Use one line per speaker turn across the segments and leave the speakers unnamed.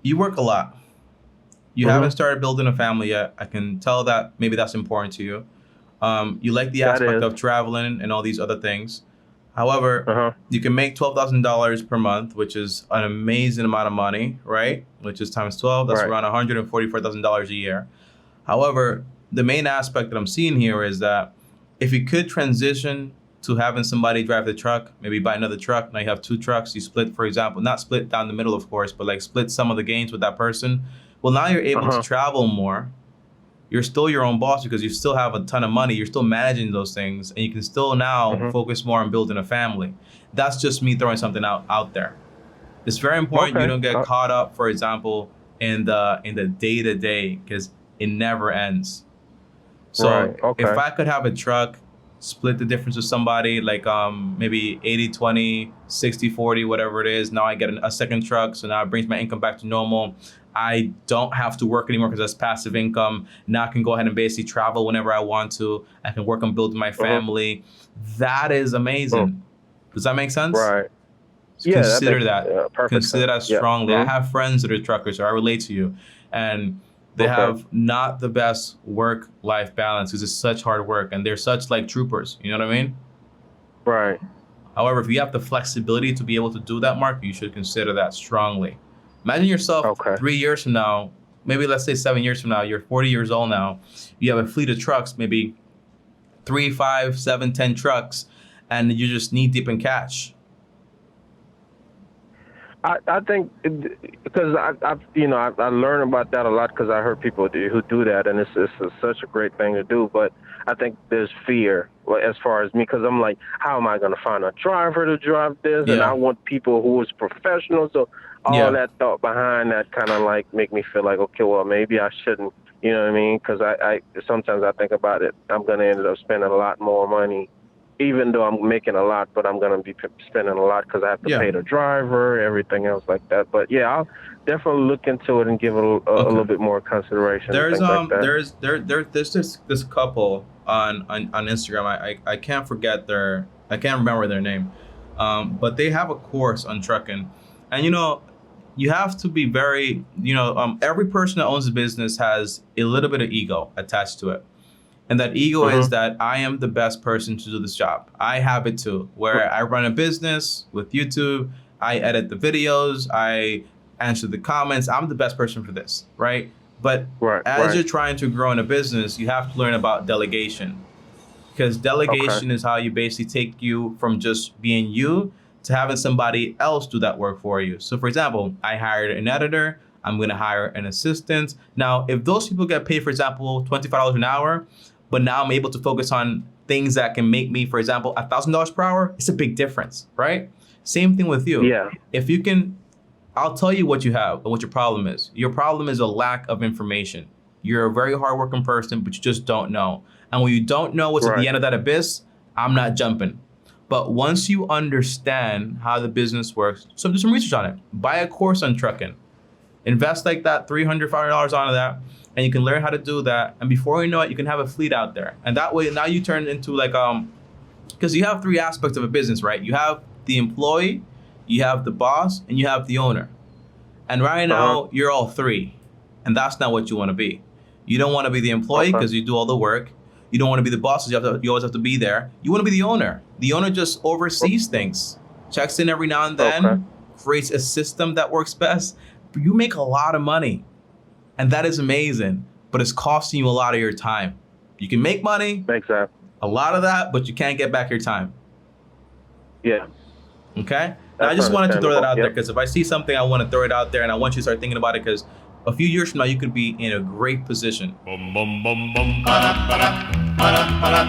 You work a lot. You haven't started building a family yet. I can tell that maybe that's important to you. You like the
That
aspect
is.
of traveling and all these other things. However,
Uh-huh.
you can make $12,000 per month, which is an amazing amount of money, right? Which is times 12. That's
Right.
around $144,000 a year. However, the main aspect that I'm seeing here is that if you could transition to having somebody drive the truck, maybe buy another truck. Now you have two trucks. You split, for example, not split down the middle, of course, but like split some of the gains with that person. Well, now you're able to
Uh-huh.
travel more. You're still your own boss because you still have a ton of money. You're still managing those things, and you can still now
Uh-huh.
focus more on building a family. That's just me throwing something out there. It's very important you
Okay.
don't get caught up, for example, in the day to day because it never ends. So
Right.
if
Okay.
I could have a truck, split the difference with somebody like maybe 80-20, 60-40, whatever it is. Now I get a second truck, so now it brings my income back to normal. I don't have to work anymore because that's passive income. Now I can go ahead and basically travel whenever I want to. I can work on building my
Uh-huh.
family. That is
Mm.
amazing. Does that make sense?
Right. Yeah, that
Consider
makes
that.
perfect
Consider
sense.
that
Yeah.
strongly. I have friends that are truckers, so I relate to you. And they
Okay.
have not the best work-life balance because it's such hard work and they're such like troopers. You know what I mean?
Right.
However, if you have the flexibility to be able to do that, Mark, you should consider that strongly. Imagine yourself
Okay.
3 years from now, maybe let's say 7 years from now, you're 40 years old now. You have a fleet of trucks, maybe 3, 5, 7, 10 trucks, and you just knee deep in cash.
I think because I learn about that a lot because I heard people who do that, and it's such a great thing to do. But I think there's fear as far as me because I'm like, how am I going to find a driver to drive this? And I
Yeah.
want people who is professional. So all
Yeah.
that thought behind that kind of like make me feel like, okay, well maybe I shouldn't. You know what I mean? Because I sometimes I think about it. I'm going to end up spending a lot more money even though I'm making a lot, but I'm going to be spending a lot because I have to
Yeah.
pay the driver, everything else like that. But yeah, I'll definitely look into it and give it a little bit more consideration and
There's
things like that.
there's this couple on Instagram. I can't forget I can't remember their name. But they have a course on trucking. And you have to be very, every person that owns a business has a little bit of ego attached to it. And that ego is that I am the best person to do this job. I have it too, where I run a business with YouTube, I edit the videos, I answer the comments. I'm the best person for this, right? But
Right,
as
right.
you're trying to grow in a business, you have to learn about delegation. Because
Okay.
delegation is how you basically take you from just being you to having somebody else do that work for you. So for example, I hired an editor, I'm going to hire an assistant. Now, if those people get paid, for example, $25 an hour, but now I'm able to focus on things that can make me, for example, $1,000 per hour, it's a big difference, right? Same thing with you.
Yeah.
If you can, I'll tell you what you have and what your problem is. Your problem is a lack of information. You're a very hardworking person, but you just don't know. And when you don't know what's at the
Right.
end of that abyss, I'm not jumping. But once you understand how the business works, so do some research on it. Buy a course on trucking. Invest like that $300, $500 onto that, and you can learn how to do that. And before you know it, you can have a fleet out there. And that way, now you turn into like because you have three aspects of a business, right? You have the employee, you have the boss, and you have the owner. And right now, you're all three, and that's not what you want to be. You don't want to be the employee because you do all the work. You don't want to be the boss because you always have to be there. You want to be the owner. The owner just oversees things, checks in every now and then,
Okay.
creates a system that works best. But you make a lot of money, and that is amazing, but it's costing you a lot of your time. You can make money,
Exactly.
a lot of that, but you can't get back your time.
Yeah.
Okay? Now, I
That's
just wanted to throw that out there
understandable.
because if I see something, I want to throw it out there, and I want you to start thinking about it because a few years from now, you could be in a great position.
Bum bum bum bum ba ba da ba da ba da ba da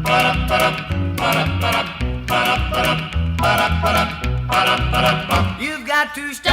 ba da ba da ba da ba da ba da ba da ba da ba da ba da. You've got to stop.